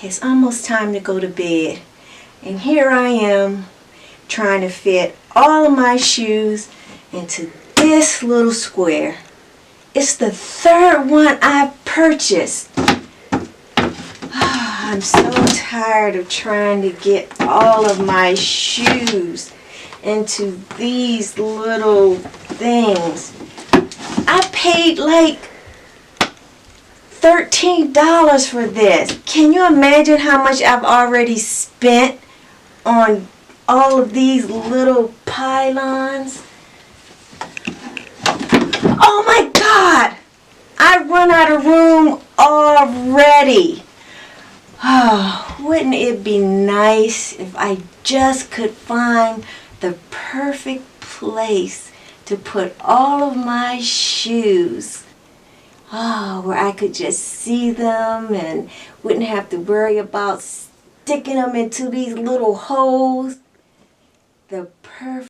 It's almost time to go to bed. And here I am trying to fit all of my shoes into this little square. It's the third one I've purchased. I'm so tired of trying to get all of my shoes into these little things. I paid like $13 for this. Can you imagine how much I've already spent on all of these little pylons? Oh my God! I run out of room already. Oh, wouldn't it be nice if I just could find the perfect place to put all of my shoes? Oh, where I could just see them and wouldn't have to worry about sticking them into these little holes. The perfect